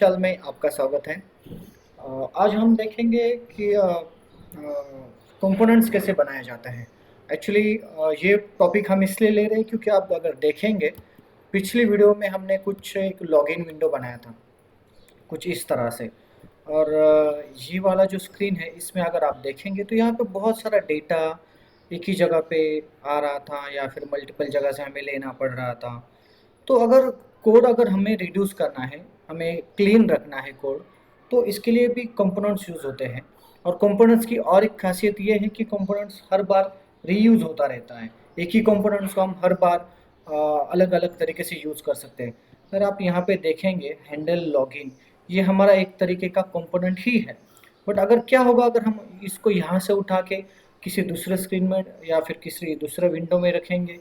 चल में आपका स्वागत है। आज हम देखेंगे कि कंपोनेंट्स कैसे बनाए जाते हैं। एक्चुअली ये टॉपिक हम इसलिए ले रहे हैं क्योंकि आप अगर देखेंगे पिछली वीडियो में हमने कुछ एक लॉगिन विंडो बनाया था कुछ इस तरह से। और ये वाला जो स्क्रीन है इसमें अगर आप देखेंगे तो यहाँ पे बहुत सारा डेटा एक ही जगह पे आ रहा था या फिर मल्टीपल जगह से हमें लेना पड़ रहा था। तो अगर हमें रिड्यूस करना है, हमें क्लीन रखना है कोड, तो इसके लिए भी कंपोनेंट्स यूज़ होते हैं। और कंपोनेंट्स की और एक खासियत ये है कि कंपोनेंट्स हर बार रीयूज़ होता रहता है। एक ही कंपोनेंट्स को हम हर बार अलग अलग तरीके से यूज़ कर सकते हैं। अगर आप यहाँ पे देखेंगे हैंडल लॉगिन, ये हमारा एक तरीके का कंपोनेंट ही है। बट अगर क्या होगा अगर हम इसको यहाँ से उठा के किसी दूसरे स्क्रीन में या फिर किसी दूसरे विंडो में रखेंगे,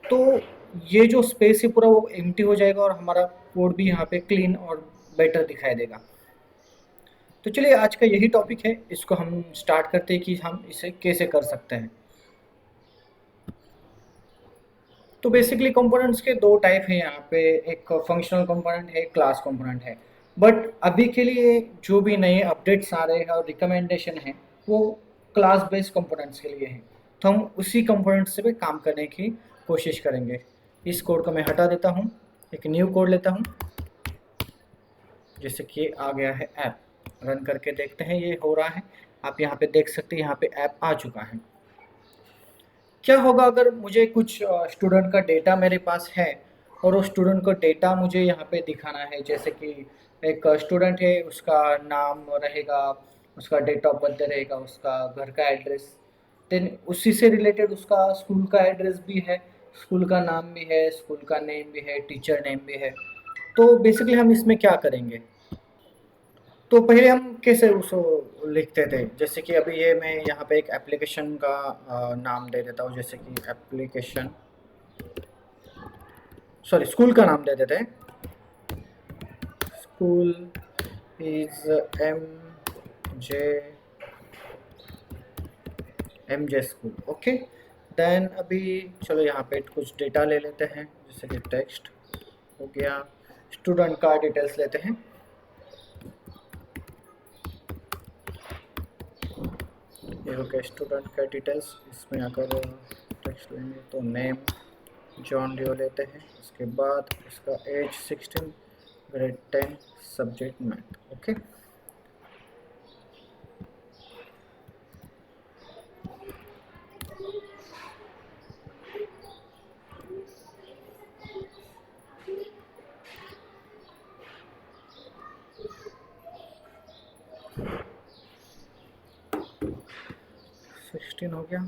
तो ये जो स्पेस है पूरा वो एम्प्टी हो जाएगा और हमारा कोड भी यहाँ पे क्लीन और बेटर दिखाई देगा। तो चलिए आज का यही टॉपिक है, इसको हम स्टार्ट करते हैं कि हम इसे कैसे कर सकते हैं। तो बेसिकली कंपोनेंट्स के दो टाइप हैं यहाँ पे, एक फंक्शनल कंपोनेंट है, एक क्लास कंपोनेंट है। बट अभी के लिए जो भी नए अपडेट्स आ रहे हैं और रिकमेंडेशन है वो क्लास बेस्ड कंपोनेंट्स के लिए हैं। तो हम उसी कंपोनेंट से भी काम करने की कोशिश करेंगे। इस कोड को मैं हटा देता हूँ, एक न्यू कोड लेता हूँ। जैसे कि आ गया है ऐप, रन करके देखते हैं ये हो रहा है। आप यहाँ पे देख सकते हैं यहाँ पे ऐप आ चुका है। क्या होगा अगर मुझे कुछ स्टूडेंट का डेटा मेरे पास है और वो स्टूडेंट को डेटा मुझे यहाँ पे दिखाना है। जैसे कि एक स्टूडेंट है, उसका नाम रहेगा, उसका डेट ऑफ बर्थ रहेगा, उसका घर का एड्रेस, देन उसी से रिलेटेड उसका स्कूल का एड्रेस भी है, स्कूल का नाम भी है, स्कूल का नेम भी है, टीचर नेम भी है। तो बेसिकली हम इसमें क्या करेंगे, तो पहले हम कैसे उसको लिखते थे। जैसे कि अभी ये मैं यहाँ पे एक एप्लीकेशन का नाम दे देता हूँ। जैसे कि एप्लीकेशन, सॉरी स्कूल का नाम दे देते हैं। School is M J school, okay. Then अभी चलो यहाँ पे कुछ डेटा ले लेते हैं, जैसे कि टेक्स्ट हो गया, स्टूडेंट का डिटेल्स लेते हैं। ये हो गया स्टूडेंट का डिटेल्स। इसमें अगर टेक्स्ट लेंगे तो नेम जॉन लियो लेते हैं। उसके बाद इसका age 16, grade 10, subject math, okay. 16 हो गया।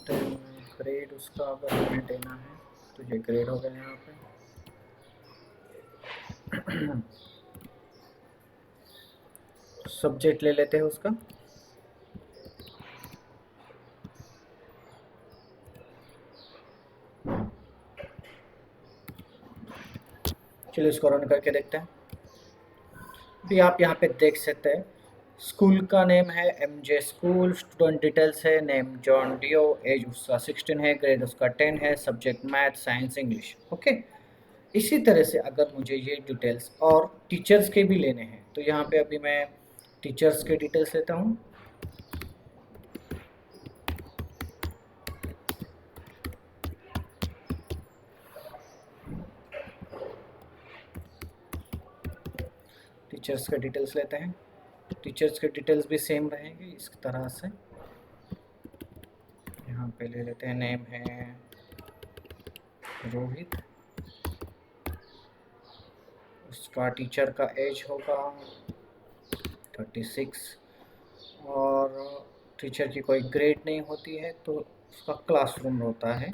देन ग्रेड उसका अगर हमें देना है तो ये ग्रेड हो गया यहाँ पे। सब्जेक्ट ले लेते हैं उसका, चलिए इसको रन करके देखते हैं। भी आप यहाँ पे देख सकते हैं स्कूल का नेम है M J school, student details है नेम जॉन डियो, एज उसका 16 है, ग्रेड उसका 10 है, subject math science English, okay. इसी तरह से अगर मुझे ये डिटेल्स और टीचर्स के भी लेने हैं तो यहाँ पे अभी मैं टीचर्स के डिटेल्स लेता हूँ। टीचर्स के डिटेल्स लेते हैं। टीचर्स के डिटेल्स भी सेम रहेंगे इस तरह से। यहाँ पे ले लेते हैं, नेम है रोहित, उसका टीचर का एज होगा 36, और टीचर की कोई ग्रेड नहीं होती है तो उसका क्लासरूम होता है।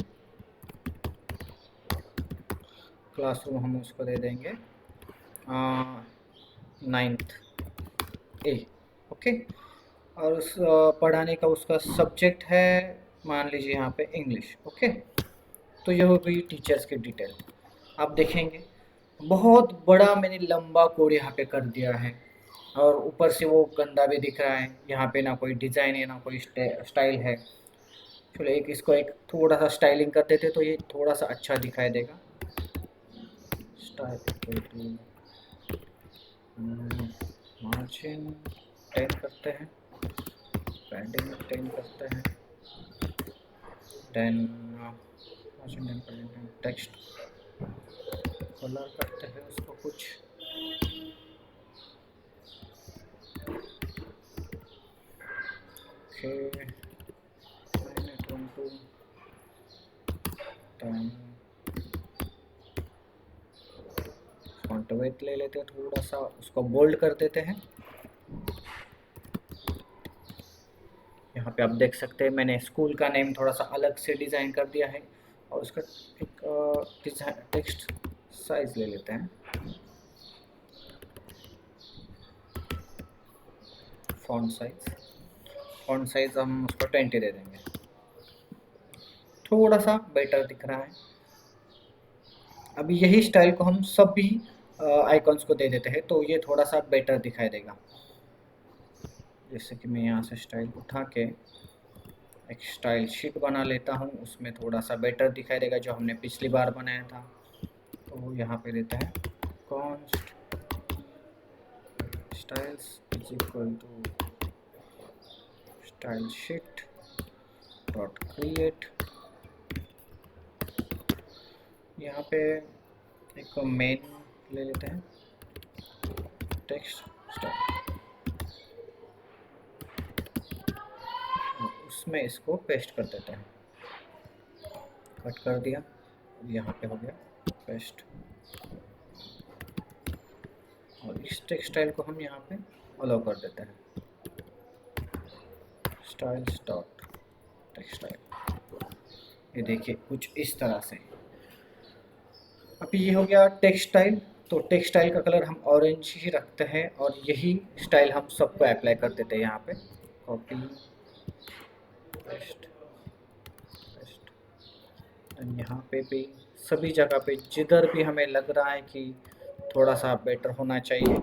क्लासरूम हम उसको दे देंगे 9th ए, ओके। और उस पढ़ाने का उसका सब्जेक्ट है, मान लीजिए यहाँ पे इंग्लिश, ओके। तो ये हो गई टीचर्स की डिटेल। आप देखेंगे बहुत बड़ा मैंने लंबा कोड यहाँ पे कर दिया है और ऊपर से वो गंदा भी दिख रहा है। यहाँ पे ना कोई डिज़ाइन है ना कोई स्टाइल है। चलो एक इसको एक थोड़ा सा स्टाइलिंग कर देते तो ये थोड़ा सा अच्छा दिखाई देगा। स्टाइल मार्जिन 10 करते हैं, पैडिंग 10 करते हैं, then margin 10 padding text colour करते हैं उसको कुछ ओके 9.12 देन फॉन्ट वेट ले लेते हैं, थोड़ा सा उसको बोल्ड कर देते हैं। यहाँ पे आप देख सकते हैं मैंने स्कूल का नेम थोड़ा सा अलग से डिज़ाइन कर दिया है और उसका एक टेक्स्ट साइज ले लेते हैं, फॉन्ट साइज हम उसको 20 दे देंगे, थोड़ा सा बेटर दिख रहा है। अभी यही स्टाइल को हम सभी आइकॉन्स को दे देते हैं तो ये थोड़ा सा बेटर दिखाई देगा। जैसे कि मैं यहाँ से स्टाइल उठा के एक स्टाइल शीट बना लेता हूँ, उसमें थोड़ा सा बेटर दिखाई देगा जो हमने पिछली बार बनाया था। तो यहाँ पे देता है const styles is equal to style sheet dot create. यहाँ पे एक मेन ले लेते हैं टेक्स्ट स्टाइल, उसमें इसको पेस्ट कर देते हैं, कट कर दिया, यहाँ पे हो गया पेस्ट। और इस टेक्सटाइल को हम यहाँ पे अलाउ कर देते हैं स्टाइल्स डॉट टेक्सटाइल। ये देखिए कुछ इस तरह से। अभी ये हो गया टेक्सटाइल, तो टेक्सटाइल का कलर हम ऑरेंज ही रखते हैं और यही स्टाइल हम सबको अप्लाई कर देते हैं। यहाँ पे कॉपी पेस्ट पेस्ट, यहाँ पे भी सभी जगह पे जिधर भी हमें लग रहा है कि थोड़ा सा बेटर होना चाहिए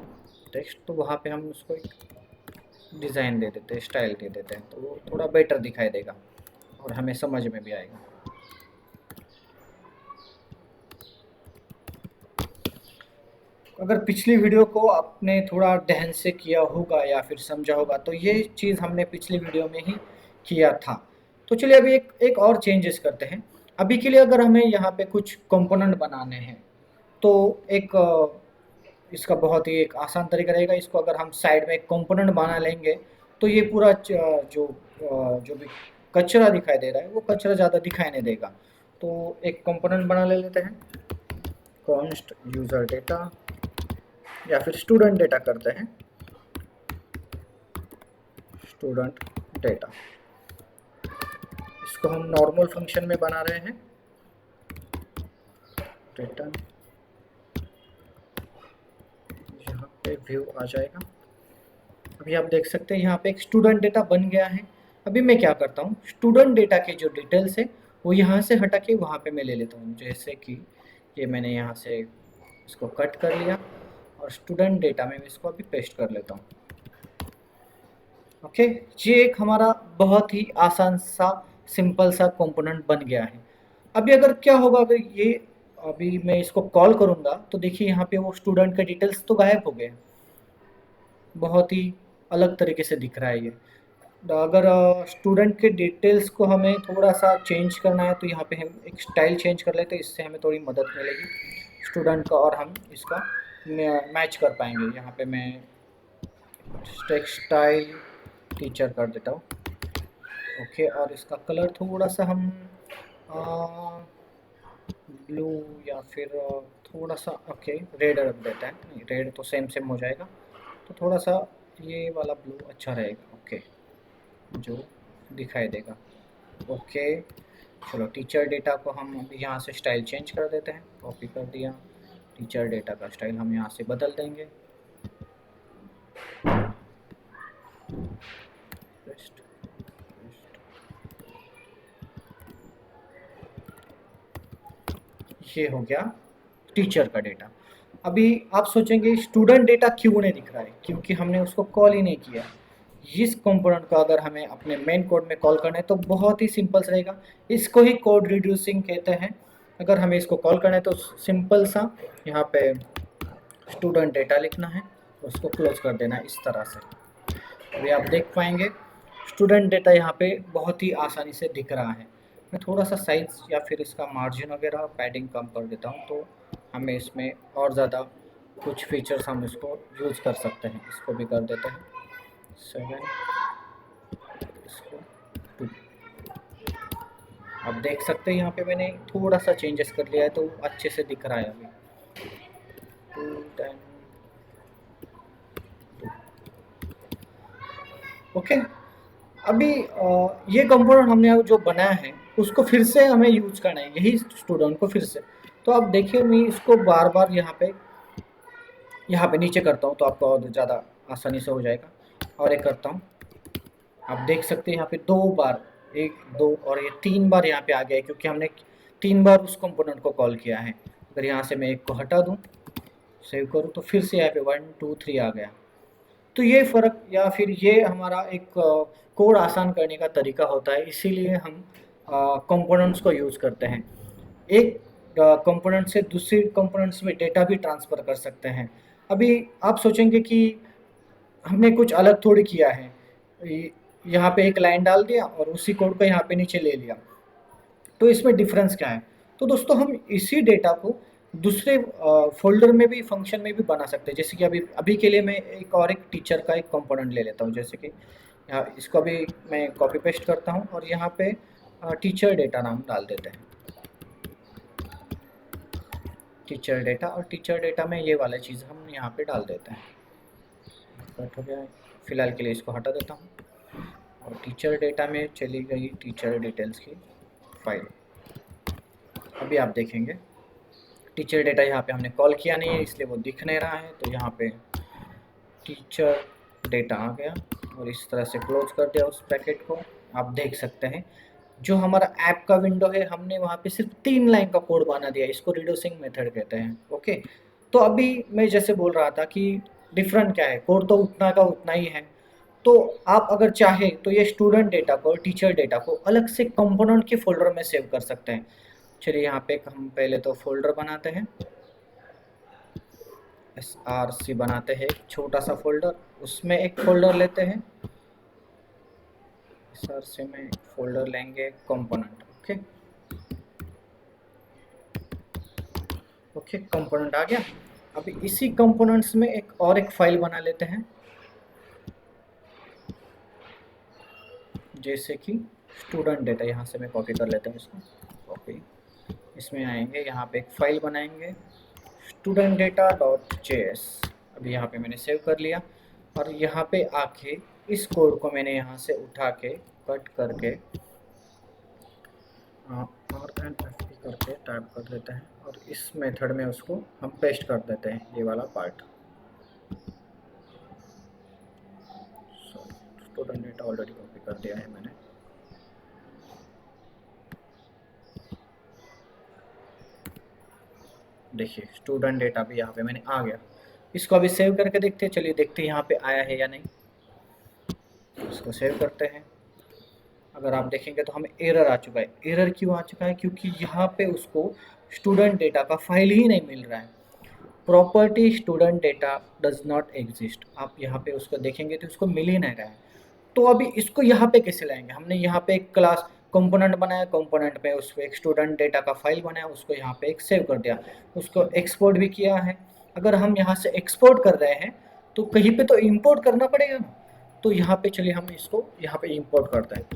टेक्स्ट, तो वहाँ पे हम उसको एक डिज़ाइन दे देते हैं, स्टाइल दे देते हैं, तो वो थोड़ा बेटर दिखाई देगा और हमें समझ में भी आएगा। अगर पिछली वीडियो को आपने थोड़ा ध्यान से किया होगा या फिर समझा होगा तो ये चीज़ हमने पिछली वीडियो में ही किया था। तो चलिए अभी एक और चेंजेस करते हैं। अभी के लिए अगर हमें यहाँ पे कुछ कंपोनेंट बनाने हैं तो एक इसका बहुत ही एक आसान तरीका रहेगा। इसको अगर हम साइड में एक कंपोनेंट बना लेंगे तो ये पूरा जो भी कचरा दिखाई दे रहा है वो कचरा ज़्यादा दिखाई नहीं देगा। तो एक कंपोनेंट बना ले लेते हैं, कॉन्स्ट यूज़र डेटा या फिर स्टूडेंट डेटा करते हैं, स्टूडेंट डेटा। इसको हम नॉर्मल फंक्शन में बना रहे हैं, रिटर्न यहाँ पे व्यू आ जाएगा। अभी आप देख सकते हैं यहाँ पे एक स्टूडेंट डेटा बन गया है। अभी मैं क्या करता हूँ, स्टूडेंट डेटा के जो डिटेल्स है वो यहाँ से हटा के वहाँ पे मैं ले लेता हूँ। जैसे कि ये मैंने यहाँ से इसको कट कर लिया और स्टूडेंट डेटा में इसको अभी पेस्ट कर लेता हूँ। ओके, ये एक हमारा बहुत ही आसान सा सिंपल सा कंपोनेंट बन गया है। अभी अगर क्या होगा, अगर ये अभी मैं इसको कॉल करूँगा तो देखिए यहाँ पे वो स्टूडेंट के डिटेल्स तो गायब हो गए, बहुत ही अलग तरीके से दिख रहा है ये। अगर स्टूडेंट के डिटेल्स को हमें थोड़ा सा चेंज करना है तो यहाँ पे हम एक स्टाइल चेंज कर लेते हैं, इससे हमें थोड़ी मदद मिलेगी स्टूडेंट का और हम इसका मैच कर पाएंगे। यहाँ पे मैं टेक्सटाइल टीचर कर देता हूँ। ओके, और इसका कलर थोड़ा सा हम ब्लू या फिर थोड़ा सा ओके रेड रख देते हैं, नहीं रेड तो सेम सेम हो जाएगा, तो थोड़ा सा ये वाला ब्लू अच्छा रहेगा। ओके, जो दिखाई देगा। ओके चलो, टीचर डेटा को हम अभी यहाँ से स्टाइल चेंज कर देते हैं, कॉपी कर दिया, टीचर डेटा का स्टाइल हम यहाँ से बदल देंगे, पेस्ट पेस्ट। ये हो गया टीचर का डेटा। अभी आप सोचेंगे स्टूडेंट डेटा क्यों नहीं दिख रहा है, क्योंकि हमने उसको कॉल ही नहीं किया। इस कंपोनेंट को अगर हमें अपने मेन कोड में कॉल करना है तो बहुत ही सिंपल सा रहेगा, इसको ही कोड रिड्यूसिंग कहते हैं। अगर हमें इसको कॉल करना है तो सिंपल सा यहाँ पे स्टूडेंट डेटा लिखना है, तो उसको क्लोज कर देना इस तरह से। अभी आप देख पाएंगे स्टूडेंट डेटा यहाँ पे बहुत ही आसानी से दिख रहा है। मैं थोड़ा सा साइज या फिर इसका मार्जिन वगैरह पैडिंग कम कर देता हूँ, तो हमें इसमें और ज़्यादा कुछ फीचर्स हम इसको यूज़ कर सकते हैं। इसको भी कर देते हैं 7, इसको 2। आप देख सकते हैं यहाँ पे मैंने थोड़ा सा चेंजेस कर लिया है, तो अच्छे से दिख रहा है अभी 2, 10, 2। ओके। अभी ये कंपोनेंट हमने जो बनाया है उसको फिर से हमें यूज करना है, यही स्टूडेंट को फिर से। तो आप देखिए मैं इसको बार बार यहाँ पे नीचे करता हूँ, तो आपको और ज़्यादा आसानी से हो जाएगा। और एक करता हूँ, आप देख सकते हैं यहाँ पे 2 बार, 1, 2 और ये 3 बार यहाँ पे आ गया है, क्योंकि हमने 3 बार उस कंपोनेंट को कॉल किया है। अगर यहाँ से मैं एक को हटा दूँ, सेव करूँ, तो फिर से यहाँ पे 1, 2, 3 आ गया। तो ये फ़र्क या फिर ये हमारा एक कोड आसान करने का तरीका होता है, इसीलिए हम कंपोनेंट्स को यूज़ करते हैं। एक कंपोनेंट से दूसरे कंपोनेंट्स में डेटा भी ट्रांसफ़र कर सकते हैं। अभी आप सोचेंगे कि हमने कुछ अलग थोड़ी किया है, यहाँ पे एक लाइन डाल दिया और उसी कोड को यहाँ पे नीचे ले लिया, तो इसमें डिफरेंस क्या है? तो दोस्तों हम इसी डेटा को दूसरे फ़ोल्डर में भी, फंक्शन में भी बना सकते हैं। जैसे कि अभी अभी के लिए मैं एक टीचर का एक कंपोनेंट ले लेता हूँ। जैसे कि यहाँ इसको अभी मैं कॉपी पेस्ट करता हूँ और यहाँ पे टीचर डेटा नाम डाल देते हैं, टीचर डेटा। और टीचर डेटा में ये वाला चीज़ हम यहाँ पे डाल देते हैं। कट हो गया है, फ़िलहाल के लिए इसको हटा देता हूँ। और टीचर डेटा में चली गई टीचर डिटेल्स की फाइल। अभी आप देखेंगे टीचर डेटा यहाँ पे हमने कॉल किया नहीं है, इसलिए वो दिख नहीं रहा है। तो यहाँ पे टीचर डेटा आ गया और इस तरह से क्लोज कर दिया उस ब्रैकेट को। आप देख सकते हैं जो हमारा ऐप का विंडो है, हमने वहाँ पे सिर्फ 3 लाइन का कोड बना दिया। इसको रिड्यूसिंग मेथड कहते हैं। ओके, तो अभी मैं जैसे बोल रहा था कि डिफरेंट क्या है, कोड तो उतना का उतना ही है। तो आप अगर चाहें तो ये स्टूडेंट डेटा को और टीचर डेटा को अलग से कंपोनेंट के फोल्डर में सेव कर सकते हैं। चलिए यहाँ पे हम पहले तो फोल्डर बनाते हैं, src बनाते हैं, एक छोटा सा फोल्डर, उसमें एक फोल्डर लेते हैं। src में एक फोल्डर लेंगे कंपोनेंट। ओके ओके, कंपोनेंट आ गया। अभी इसी कंपोनेंट्स में एक फाइल बना लेते हैं, जैसे कि स्टूडेंट डेटा। यहाँ से मैं कॉपी कर लेता हूँ इसको, कॉपी। इसमें आएंगे, यहाँ पे एक फाइल बनाएंगे स्टूडेंट डेटा डॉट जेएस। अभी यहाँ पे मैंने सेव कर लिया और यहाँ पे आके इस कोड को मैंने यहाँ से उठा के कट करके RNFP करके टाइप कर देते हैं और इस मेथड में उसको हम पेस्ट कर देते हैं, ये वाला part. Student data already copy कर दिया है मैंने। देखिए स्टूडेंट डेटा भी यहाँ पे मैंने आ गया। इसको अभी सेव करके देखते हैं। चलिए देखते हैं यहाँ पे आया है या नहीं। इसको सेव करते हैं। अगर आप देखेंगे तो हमें एरर आ चुका है। एरर क्यों आ चुका है? क्योंकि यहाँ पे उसको स्टूडेंट डेटा का फाइल ही नहीं मिल रहा है। Property student data does not exist. आप यहाँ पे उसको देखेंगे तो उसको मिल ही नहीं रहा है। तो अभी इसको यहाँ पे कैसे लाएंगे? हमने यहाँ पे एक क्लास कंपोनेंट बनाया, कंपोनेंट पे उसको एक स्टूडेंट डेटा का फाइल बनाया, उसको यहाँ पे एक सेव कर दिया, उसको एक्सपोर्ट भी किया है। अगर हम यहाँ से एक्सपोर्ट कर रहे हैं तो कहीं पे तो इंपोर्ट करना पड़ेगा ना। तो यहाँ पे चलिए हम इसको यहाँ पे इंपोर्ट करते हैं,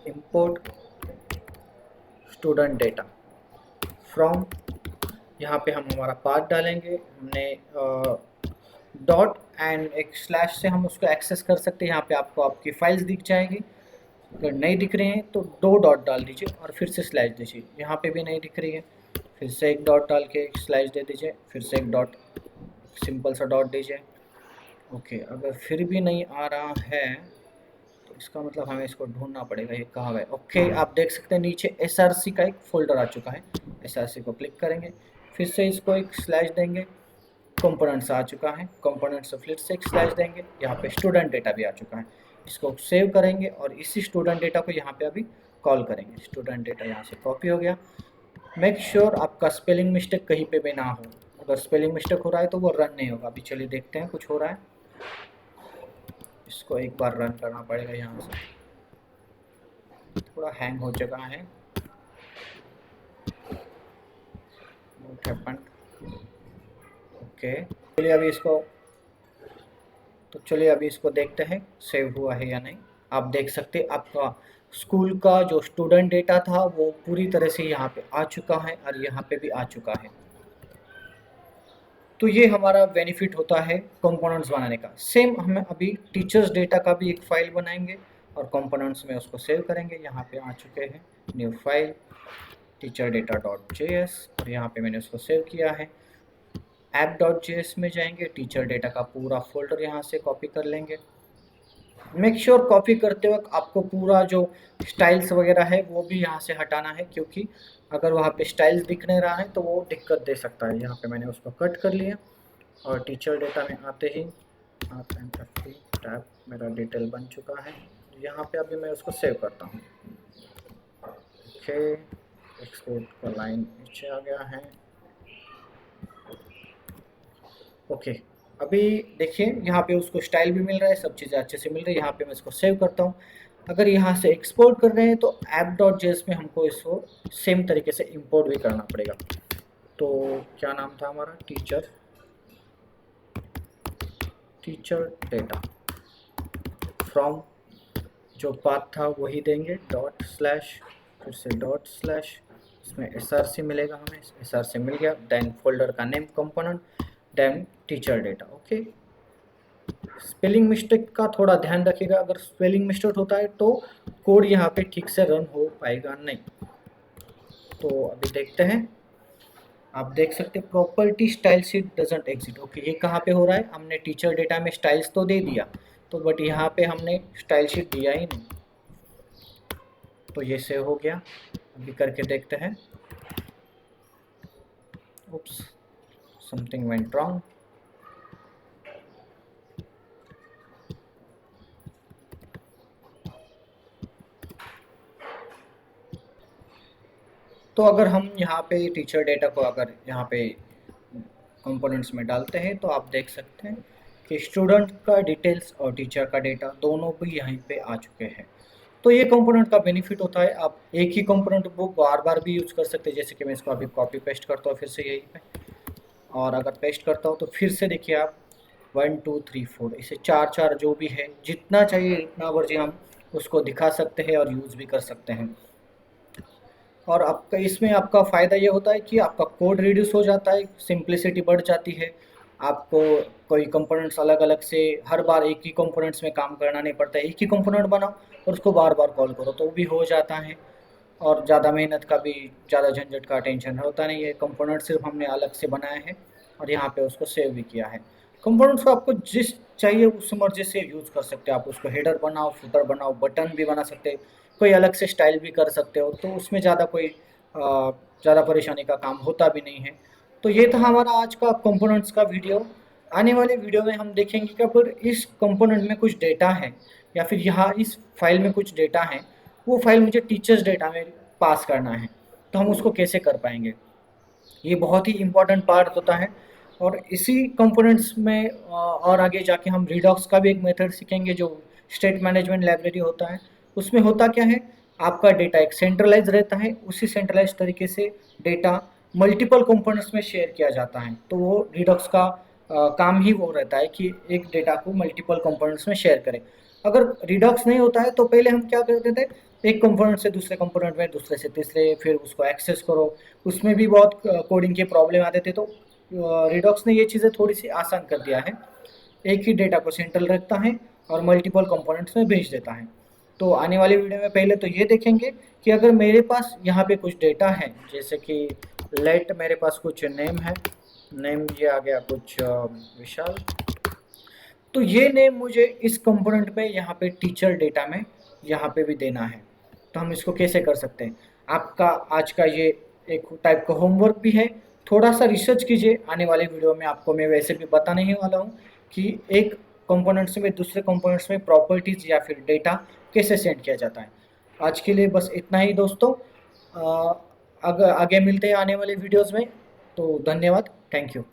इंपोर्ट स्टूडेंट डेटा फ्रॉम। यहाँ पे हम हमारा पाथ डालेंगे, हमने डॉट एंड एक स्लैश से हम उसको एक्सेस कर सकते हैं। यहाँ पे आपको आपकी फाइल्स दिख जाएगी। अगर नहीं दिख रहे हैं तो 2 डॉट डाल दीजिए और फिर से स्लैश दीजिए। यहाँ पे भी नहीं दिख रही है, फिर से एक डॉट डाल के एक स्लैश दे दीजिए, फिर से एक डॉट, सिंपल सा डॉट दीजिए। ओके, अगर फिर भी नहीं आ रहा है तो इसका मतलब हमें इसको ढूंढना पड़ेगा, ये कहाँ गए। ओके, आप देख सकते हैं नीचे SRC का एक फोल्डर आ चुका है। SRC को क्लिक करेंगे, फिर से इसको एक स्लैश देंगे, कंपोनेंट्स आ चुका है, कंपोनेंट्स फिर से एक स्लैश देंगे, यहाँ पे स्टूडेंट डेटा भी आ चुका है। इसको सेव करेंगे और इसी स्टूडेंट डेटा को यहाँ पे अभी कॉल करेंगे। स्टूडेंट डेटा यहाँ से कॉपी हो गया। मेक श्योर आपका स्पेलिंग मिस्टेक कहीं पे भी ना हो। अगर स्पेलिंग मिस्टेक हो रहा है तो वो रन नहीं होगा। अभी चलिए देखते हैं कुछ हो रहा है। इसको एक बार रन करना पड़ेगा यहाँ से, थोड़ा हैंग हो चुका है। What happened? ओके, चलिए अभी इसको चलिए अभी इसको देखते हैं सेव हुआ है या नहीं। आप देख सकते हैं आपका स्कूल का जो स्टूडेंट डेटा था वो पूरी तरह से यहाँ पे आ चुका है और यहाँ पे भी आ चुका है। तो ये हमारा बेनिफिट होता है कंपोनेंट्स बनाने का। सेम हमें अभी टीचर्स डेटा का भी एक फाइल बनाएंगे और कंपोनेंट्स में उसको सेव करेंगे। यहाँ पे आ चुके हैं new file teacher data dot JS और यहाँ पे मैंने उसको सेव किया है। ऐप डॉट JS में जाएंगे, टीचर डेटा का पूरा फोल्डर यहाँ से कॉपी कर लेंगे। मेक श्योर कॉपी करते वक्त आपको पूरा जो स्टाइल्स वगैरह है वो भी यहाँ से हटाना है, क्योंकि अगर वहाँ पे स्टाइल्स दिख नहीं रहा है तो वो दिक्कत दे सकता है। यहाँ पे मैंने उसको कट कर लिया और टीचर डेटा में आते ही RMFT टैब मेरा डिटेल बन चुका है। यहाँ पे अभी मैं उसको सेव करता हूँ। ओके, एक्सपोर्ट का लाइन नीचे आ गया है। ओके, अभी देखिए यहाँ पे उसको स्टाइल भी मिल रहा है, सब चीज़ें अच्छे से मिल रही है। यहाँ पे मैं इसको सेव करता हूँ। अगर यहाँ से एक्सपोर्ट कर रहे हैं तो ऐप डॉट JS में हमको इसको सेम तरीके से इंपोर्ट भी करना पड़ेगा। तो क्या नाम था हमारा, टीचर डेटा फ्रॉम, जो पाथ था वही देंगे, डॉट स्लैश, फिर से डॉट स्लैश, इसमें SRC मिलेगा हमें, SRC मिल गया। देन फोल्डर का name component, then teacher data. Okay, spelling mistake का थोड़ा ध्यान रखिएगा। अगर स्पेलिंग मिस्टेक होता है तो कोड यहाँ पे ठीक से रन हो पाएगा नहीं। तो अभी देखते हैं, आप देख सकते हैं property style sheet doesn't exit. Okay, ये कहाँ पे हो रहा है, हमने टीचर डेटा में स्टाइल्स तो दे दिया तो, बट यहाँ पे हमने स्टाइल शीट दिया ही नहीं। तो ये सेव हो गया। अभी करके देखते हैं। Oops, something went wrong. तो अगर हम यहाँ पे टीचर डेटा को अगर यहाँ पे कंपोनेंट्स में डालते हैं तो आप देख सकते हैं कि स्टूडेंट का डिटेल्स और टीचर का डेटा दोनों भी यहीं पे आ चुके हैं। तो ये कंपोनेंट का बेनिफिट होता है, आप एक ही कंपोनेंट को बार बार भी यूज़ कर सकते हैं। जैसे कि मैं इसको अभी कॉपी पेस्ट करता हूँ फिर से यहीं पे, और अगर पेस्ट करता हूँ तो फिर से देखिए आप 1 2 3 4 इसे चार चार जो भी है जितना चाहिए इतना मर्जी हम उसको दिखा सकते हैं और यूज़ भी कर सकते हैं। और आपका इसमें आपका फ़ायदा ये होता है कि आपका कोड रिड्यूस हो जाता है, सिंप्लिसिटी बढ़ जाती है। आपको कोई कंपोनेंट्स अलग अलग से हर बार एक ही कंपोनेंट्स में काम करना नहीं पड़ता है। एक ही कंपोनेंट बनाओ और उसको बार बार कॉल करो तो भी हो जाता है, और ज़्यादा मेहनत का भी, ज़्यादा झंझट का टेंशन होता नहीं है। कंपोनेंट सिर्फ हमने अलग से बनाया है और यहाँ पे उसको सेव भी किया है। कंपोनेंट्स को आपको जिस चाहिए उस मर्जी से यूज़ कर सकते हो। आप उसको हेडर बनाओ, फुटर बनाओ, बटन भी बना सकते हो, कोई अलग से स्टाइल भी कर सकते हो। तो उसमें ज़्यादा कोई ज़्यादा परेशानी का काम होता भी नहीं है। तो ये था हमारा आज का कंपोनेंट्स का वीडियो। आने वाले वीडियो में हम देखेंगे कि अगर इस कंपोनेंट में कुछ डेटा है या फिर यहाँ इस फाइल में कुछ डेटा है, वो फाइल मुझे टीचर्स डेटा में पास करना है तो हम उसको कैसे कर पाएंगे। ये बहुत ही इम्पोर्टेंट पार्ट होता है। और इसी कंपोनेंट्स में और आगे जाके हम रिडॉक्स का भी एक मेथड सीखेंगे जो स्टेट मैनेजमेंट लाइब्रेरी होता है। उसमें होता क्या है, आपका डेटा एक सेंट्रलाइज रहता है, उसी सेंट्रलाइज तरीके से डेटा मल्टीपल कंपोनेंट्स में शेयर किया जाता है। तो वो रिडॉक्स का काम ही वो रहता है कि एक डेटा को मल्टीपल कंपोनेंट्स में शेयर करें। अगर रिडॉक्स नहीं होता है तो पहले हम क्या करते थे, एक कंपोनेंट से दूसरे कंपोनेंट में, दूसरे से तीसरे, फिर उसको एक्सेस करो, उसमें भी बहुत कोडिंग के प्रॉब्लम आते थे। तो रिडॉक्स ने ये चीज़ें थोड़ी सी आसान कर दिया है, एक ही डेटा को सेंट्रल रखता है और मल्टीपल कंपोनेंट्स में भेज देता है। तो आने वाले वीडियो में पहले तो ये देखेंगे कि अगर मेरे पास यहाँ पे कुछ डेटा है, जैसे कि लेट मेरे पास कुछ नेम है, नेम ये आ गया कुछ विशाल, तो ये नेम मुझे इस कंपोनेंट में यहाँ पे टीचर डेटा में यहाँ पे भी देना है। तो हम इसको कैसे कर सकते हैं, आपका आज का ये एक टाइप का होमवर्क भी है। थोड़ा सा रिसर्च कीजिए, आने वाले वीडियो में आपको मैं वैसे भी बताने ही वाला हूँ कि एक कंपोनेंट्स में दूसरे कंपोनेंट्स में प्रॉपर्टीज़ या फिर डेटा कैसे सेंड किया जाता है। आज के लिए बस इतना ही दोस्तों, अगर आगे मिलते हैं आने वाले वीडियोज़ में। तो धन्यवाद, थैंक यू।